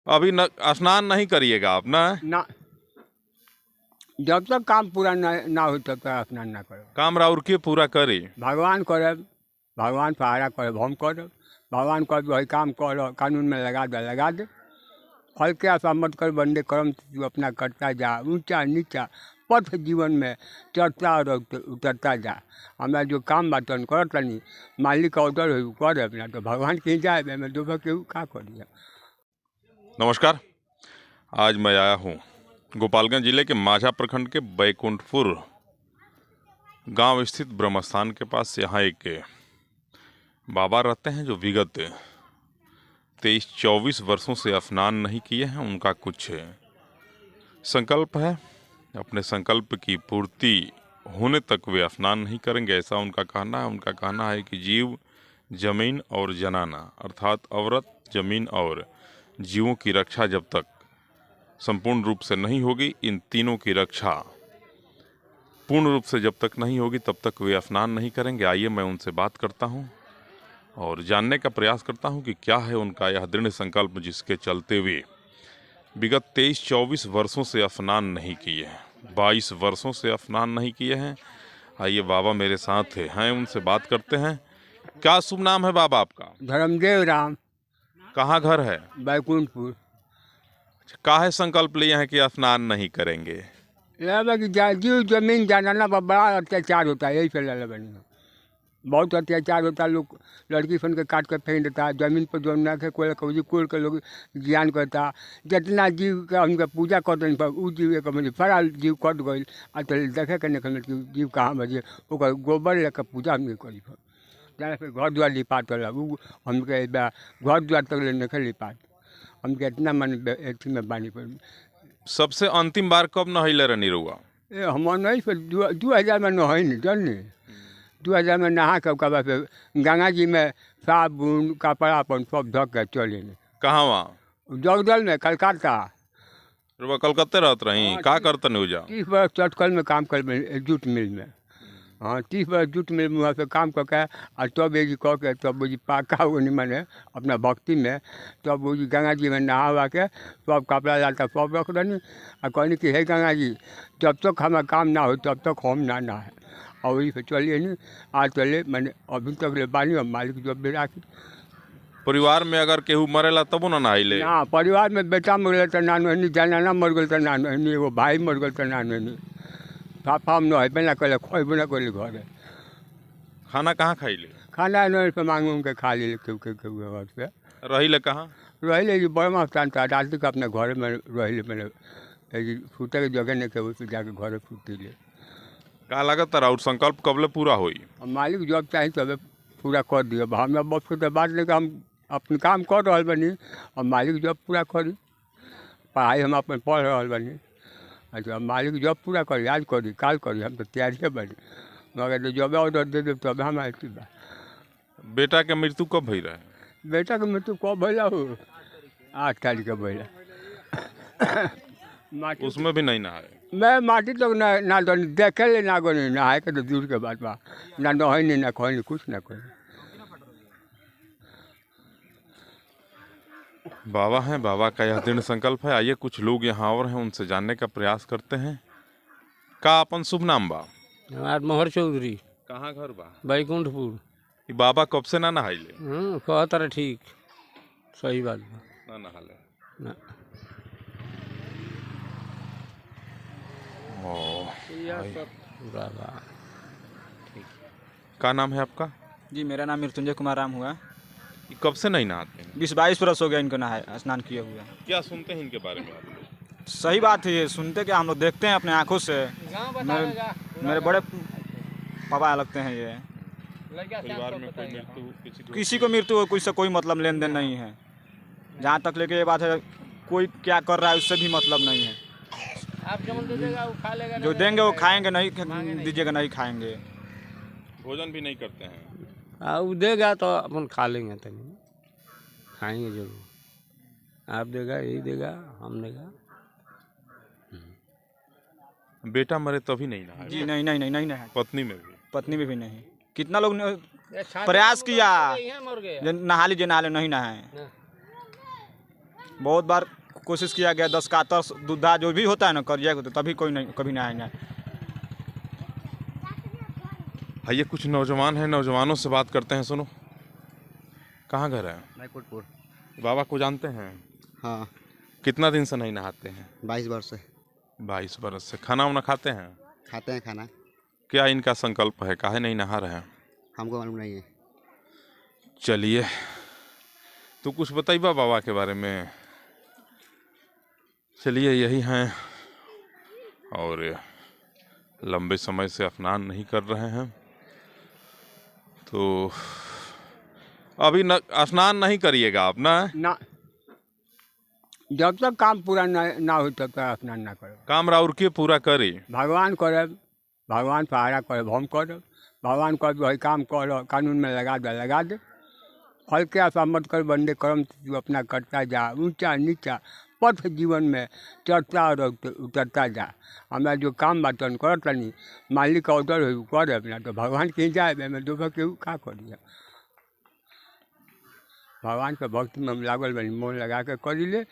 अभी स्नान नहीं करिएगा आप ना? जब तक काम पूरा ना हो तब तक स्नान ना करो। काम राउर के पूरा करे भगवान करे, भगवान सहारा करे, हम करे। भगवान कर वही काम कर, कानून में लगा दे। फल के आशा मत कर, बंदे कर्म तू अपना करता जा। ऊंचा नीचा पथ जीवन में चढ़ता और उतरता जा। हमारा जो काम बात करता नहीं, मालिक का ऑर्डर हो करे अपना, तो भगवान कहीं जाए मैं दोपहर के का करिए। नमस्कार, आज मैं आया हूँ गोपालगंज जिले के माझा प्रखंड के बैकुंठपुर गांव स्थित ब्रह्मस्थान के पास। यहाँ एक बाबा रहते हैं जो विगत 23-24 वर्षों से स्नान नहीं किए हैं। उनका कुछ संकल्प है, अपने संकल्प की पूर्ति होने तक वे स्नान नहीं करेंगे, ऐसा उनका कहना है। उनका कहना है कि जीव, जमीन और जनाना, अर्थात औरत, जमीन और जीवों की रक्षा जब तक संपूर्ण रूप से नहीं होगी, इन तीनों की रक्षा पूर्ण रूप से जब तक नहीं होगी, तब तक वे स्नान नहीं करेंगे। आइए मैं उनसे बात करता हूं और जानने का प्रयास करता हूं कि क्या है उनका यह दृढ़ संकल्प जिसके चलते हुए विगत 23-24 वर्षों से स्नान नहीं किए हैं, 22 वर्षों से स्नान नहीं किए हैं। आइए बाबा मेरे साथ हैं, उनसे बात करते हैं। क्या शुभ नाम है बाबा आपका? धर्मदेव राम। कहाँ घर है? बैकुंठपुर। काहे संकल्प लिए हैं कि स्नान नहीं करेंगे? जीव जमीन जनाना पर बड़ा अत्याचार होता है, यही से लड़ा बनी। बहुत अत्याचार होता है, लोग लड़की सन के काट के फेंक देता है। जमीन पर जो न के कोल के लोग ज्ञान करता। जितना जीव का उनका पूजा करते पर उ जीव के मतलब सारा जीव कट गई। तो देखे के नहीं कि जीव कहाँ बजे ओकर गोबर लेकर पूजा हम करी। जाने फिर घर द्वार लिपात होला, वो हमके घर द्वार तक नहीं लिपात। हमके इतना मन अथी में बानी पर। सबसे अंतिम बार कब नहैले रहनी रहुआ? हम नहीं फिर 2000 में नहाई नहीं जानी। 2000 में नहा के बाद फिर गंगा जी में साबुन कपड़ा अपन सब धो के चले। कहाँ? वहाँ जगदल में, कलकत्ता। रुआ कलकत्ते रहत रही? का करते नहीं जा? 30 वर्ष चटकल में काम कर, जूट मिल में। हाँ, 30 वर्ष जूट मिल में वहाँ से काम करके और तब ये कह के तब वो पाका वो नहीं मैंने अपना भक्ति में, तब वो गंगा जी में नहा हुआ के सब कपड़ा लाता सब रख रही। और कहनी कि हे गंगा जी, जब तक हमारा काम ना हो तब तक हम ना है। और वही से चलिए नहीं, आज चले मैंने अभी तक ले बानी और मालिक जब भी राखी। परिवार में अगर केहू मरेला तब ना नहाइले? ना, परिवार में बेटा मर गए तो ना नहीं, जनाना मर गए तो ना नहीं, एगो भाई मर गए तो ना नहीं। साफा हम नहेबे ना कल, खेबे ना कल घर। खाना कहाँ खाइले? खाना नहीं पे मांग उनके खा ले घर से। रहिले कहाँ? रही बड़ा स्थान था, रात के अपने घर में रही। मैंने फूटे के जगह नहीं के उस जाके घर फूटी ले। का लागत और संकल्प कबले पूरा होई? मालिक जब चाहे तब पूरा कर दिए। हमरा बस के बात लेकर हम अपन काम कर रहा बनी और मालिक जब पूरा करी। पढ़ाई हम अपन पढ़ रहा बनी। अच्छा, मालिक जब पूरा करी, आज करी काल करी, हम तो तैयारी बनी। मगर जब ऑर्डर दे दे तब हम आती बा। बेटा के मृत्यु कब भई रहे? बेटा के मृत्यु कब भैया हो? 8 तारीख के भैया। उसमें भी नहीं नहाए? मैं माटी तक ना देखे ले ना गई, नहाए के तो दूर के बात बा। ना नहाई नहीं, ना खोई, कुछ ना कोई। बाबा हैं, बाबा का यह दृढ़ संकल्प है। आइए कुछ लोग यहाँ और हैं, उनसे जानने का प्रयास करते हैं। का अपन शुभ नाम बा? हमार मोहर चौधरी। कहाँ घर बा? बैकुंठपुर। ई बाबा कब से ना नहाइले? कहता रहे ठीक, सही बात बा। ना नहाले ना। का नाम है आपका? जी, मेरा नाम मृत्युंजय कुमार राम हुआ। ये कब से नहीं नहाते हैं? 20-22 वर्ष हो गया इनको नहाए स्नान किए हुए। क्या सुनते हैं इनके बारे में आप लोग? सही बात है, ये सुनते क्या, हम लोग देखते हैं अपने आंखों से। मेरे बड़े पापा लगते हैं ये। परिवार में कोई मृत्यु, किसी को मृत्यु हो, कोई से कोई मतलब लेन देन नहीं है। जहाँ तक लेके ये बात है, कोई क्या कर रहा है उससे भी मतलब नहीं है। आप जो दीजिएगा वो खा लेगा, जो देंगे वो खाएंगे, नहीं दीजिएगा नहीं खाएंगे। भोजन भी नहीं करते हैं? वो देगा तो अपन खा लेंगे, तभी खाएंगे जरूर। आप देगा, यही देगा, हम देगा। बेटा मरे तभी नहीं नहाए? जी नहीं नहीं नहीं नहीं नहाए। पत्नी में भी? पत्नी में भी नहीं। कितना लोग ने प्रयास किया, नहा लीजिए, नहा ले, नहीं नहाए। बहुत बार कोशिश किया गया, 10 कातर दूधा जो भी होता है ना करिया को, तो तभी कोई नहीं, कभी नहीं आएंगे। ये कुछ नौजवान हैं, नौजवानों से बात करते हैं। सुनो, कहाँ घर है? मैकोटपुर। बाबा को जानते हैं? हाँ, कितना दिन से नहीं नहाते हैं? 22 वर्ष से 22 बरस से। खाना वाना खाते हैं? खाते हैं खाना। क्या इनका संकल्प है, काहे नहीं नहा रहे हैं? हमको मालूम नहीं है। चलिए, तो कुछ बताइए बाबा के बारे में। चलिए, यही हैं और लंबे समय से स्नान नहीं कर रहे हैं, तो अभी स्नान नहीं करिएगा आप ना? जब तक काम पूरा ना हो तब तक स्नान ना करो। काम राउर के पूरा करी, भगवान करे, भगवान सहारा करे, हम करब। भगवान कर वही काम कर, कानून में लगा दे। फल के आशा मत कर, बंदे कर्म तू अपना करता जा। ऊंचा नीचा पथ जीवन में चढ़ता और उतरता जा। हमारा जो काम बातन करत नहीं, मालिक का ऑर्डर हो कर अपना, तो भगवान कहीं जाए मैं दोपहर के का करिए। भगवान के भक्ति में हम लागल बनी, मोन लगा के कर ले।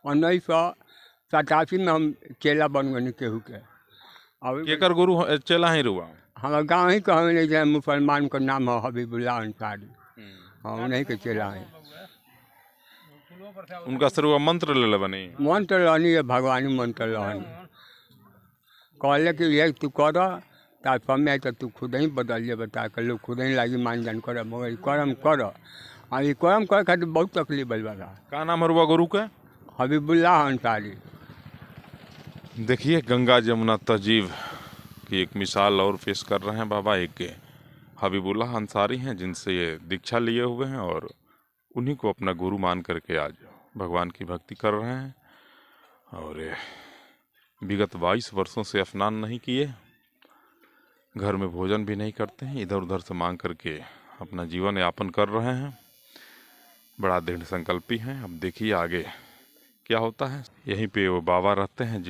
1987 में हम चेला बन गए केहू के। और केकर गुरु चेला ही रुआ? हमारे गाँव ही का नहीं जाए, मुसलमान का नाम है हबीबुल्लाह अंसारी। हाँ, उन्हीं के चेला हैं। उनका सिर्फ मंत्र ले बनी? मंत्र रहनी है, भगवानी मंत्र रहनी। कहले कि ये तू कर, तार समय तो तू खुद ही बदल जे, बता कर लोग खुद ही लागी मान जान कर, मगर कर्म कर। हाँ, ये कर्म कर खातिर बहुत तकलीफ बल बा। का नाम हुआ गुरु का? हबीबुल्लाह अंसारी। देखिए, गंगा जमुना तहजीब की एक मिसाल और पेश कर रहे हैं बाबा। एक हबीबुल्लाह अंसारी हैं जिनसे ये दीक्षा लिए हुए हैं और उन्हीं को अपना गुरु मान करके आज भगवान की भक्ति कर रहे हैं। और विगत 22 वर्षों से स्नान नहीं किए, घर में भोजन भी नहीं करते हैं, इधर उधर से मांग करके अपना जीवन यापन कर रहे हैं। बड़ा दृढ़ संकल्पी हैं। अब देखिए आगे क्या होता है। यहीं पे वो बाबा रहते हैं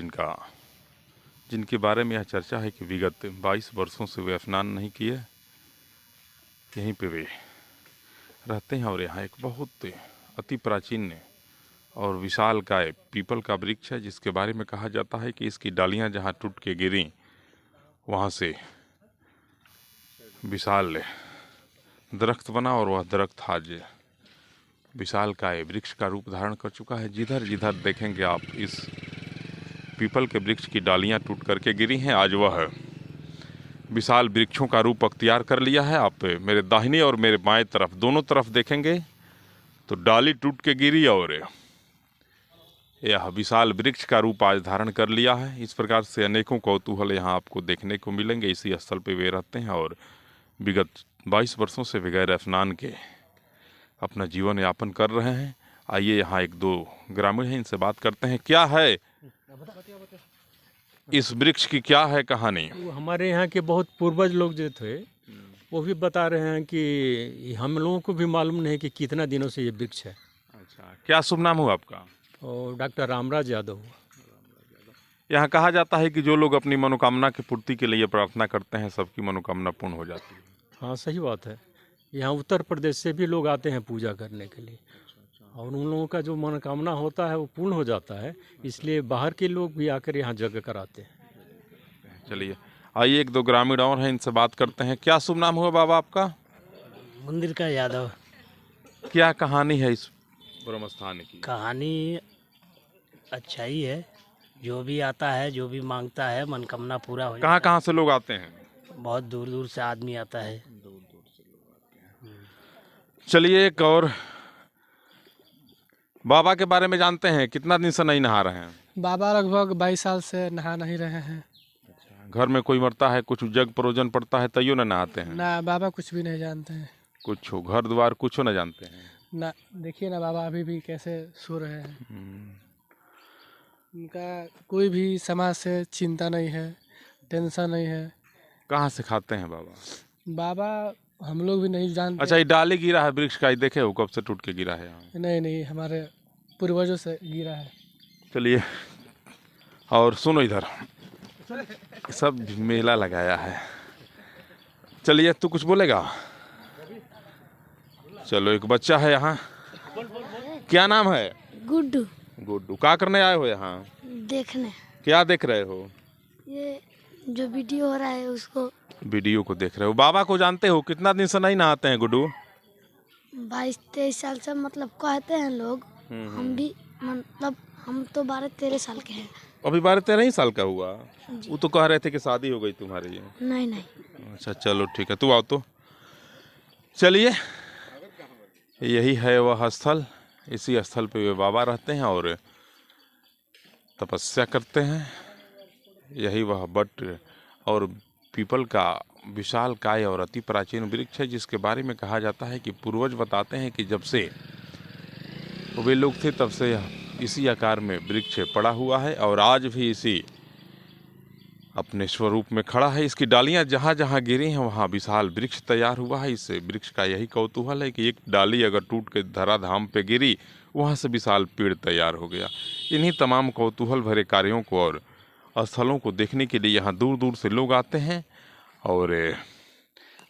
जिनके बारे में यह चर्चा है कि विगत 22 वर्षों से वे स्नान नहीं किए, यहीं पे वे रहते हैं। और यहाँ एक बहुत अति प्राचीन और विशाल का पीपल का वृक्ष है, जिसके बारे में कहा जाता है कि इसकी डालियाँ जहाँ टूट के गिरी, वहाँ से विशाल दरख्त बना और वह दरख्त आज विशाल का वृक्ष का रूप धारण कर चुका है। जिधर जिधर देखेंगे आप, इस पीपल के वृक्ष की डालियाँ टूट करके गिरी हैं, आज वह विशाल वृक्षों का रूप अख्तियार कर लिया है। आप मेरे दाहिने और मेरे बाएं तरफ दोनों तरफ देखेंगे तो डाली टूट के गिरी और यह विशाल वृक्ष का रूप आज धारण कर लिया है। इस प्रकार से अनेकों कौतूहल यहाँ आपको देखने को मिलेंगे। इसी स्थल पे वे रहते हैं और विगत 22 वर्षों से बगैर स्नान के अपना जीवन यापन कर रहे हैं। आइए, यहाँ एक दो ग्रामीण हैं, इनसे बात करते हैं। क्या है इस वृक्ष की, क्या है कहानी? हमारे यहाँ के बहुत पूर्वज लोग जो थे वो भी बता रहे हैं कि हम लोगों को भी मालूम नहीं कि कितना दिनों से ये वृक्ष है। अच्छा, क्या शुभ नाम हुआ आपका? और डॉक्टर रामराज यादव। यहाँ कहा जाता है कि जो लोग अपनी मनोकामना की पूर्ति के लिए प्रार्थना करते हैं, सबकी मनोकामना पूर्ण हो जाती है। हाँ, सही बात है। यहाँ उत्तर प्रदेश से भी लोग आते हैं पूजा करने के लिए, और उन लोगों का जो मनोकामना होता है वो पूर्ण हो जाता है, इसलिए बाहर के लोग भी आकर यहाँ यज्ञ कराते हैं। चलिए, आइए एक दो ग्रामीण और हैं, इनसे बात करते हैं। क्या शुभ नाम हुआ बाबा आपका? मंदिर का यादव। क्या कहानी है इस ब्रह्म स्थान की? कहानी अच्छा ही है, जो भी आता है, जो भी मांगता है, मनोकामना पूरा हो कहाँ कहाँ से लोग आते हैं? बहुत दूर दूर से आदमी आता है। चलिए, एक और बाबा के बारे में जानते हैं। कितना दिन से नहीं नहा रहे हैं? बाबा लगभग 22 साल से नहा नहीं रहे हैं। घर में कोई मरता है, कुछ जग प्रयोजन पड़ता है, तैयो न नहाते हैं? ना, बाबा कुछ भी नहीं जानते हैं। कुछ घर द्वार कुछ न जानते हैं? ना, देखिए ना बाबा अभी भी कैसे सो रहे हैं। उनका कोई भी समाज से चिंता नहीं है, टेंशन नहीं है। कहाँ से खाते हैं बाबा? बाबा हम लोग भी नहीं जानते। अच्छा, ये डाली गिरा है वृक्ष का, ये देखे हो कब से टूट के गिरा है यहाँ? नहीं, हमारे पूर्वजों से गिरा है। चलिए, और सुनो, इधर सब मेला लगाया है। चलिए, तू कुछ बोलेगा? चलो, एक बच्चा है यहाँ, क्या नाम है? गुड्डू। गुड्डू क्या करने आए हो यहाँ? देखने। क्या देख रहे हो? ये जो वीडियो हो रहा है उसको। वीडियो को देख रहे हो। बाबा को जानते हो? कितना दिन से नहीं नहाते हैं गुड्डू? 22-23 साल से मतलब कहते हैं लोग। हम भी मतलब हम तो 12-13 साल के हैं। अभी 12-13 ही साल का हुआ? वो तो कह रहे थे कि शादी हो गई तुम्हारी। नहीं नहीं। अच्छा चलो ठीक है, तू आओ तो। चलिए, यही है वह स्थल। इसी स्थल पे वे बाबा रहते हैं और तपस्या करते हैं। यही वह बट और पीपल का विशाल काय और अति प्राचीन वृक्ष है, जिसके बारे में कहा जाता है कि पूर्वज बताते हैं कि जब से वे लोग थे तब से इसी आकार में वृक्ष पड़ा हुआ है और आज भी इसी अपने स्वरूप में खड़ा है। इसकी डालियां जहाँ जहाँ गिरी हैं वहाँ विशाल वृक्ष तैयार हुआ है। इस वृक्ष का यही कौतूहल है कि एक डाली अगर टूट के धराधाम पे गिरी, वहाँ से विशाल पेड़ तैयार हो गया। इन्हीं तमाम कौतूहल भरे कार्यों को और स्थलों को देखने के लिए यहाँ दूर दूर से लोग आते हैं और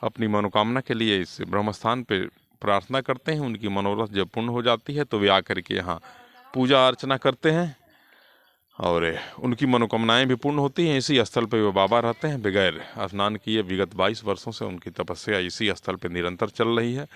अपनी मनोकामना के लिए इस ब्रह्मस्थान पे प्रार्थना करते हैं। उनकी मनोरथ जब पूर्ण हो जाती है तो वे आकर के यहाँ पूजा अर्चना करते हैं और उनकी मनोकामनाएं भी पूर्ण होती हैं। इसी स्थल पे वे बाबा रहते हैं। बगैर स्नान किए विगत 22 वर्षों से उनकी तपस्या इसी स्थल पे निरंतर चल रही है।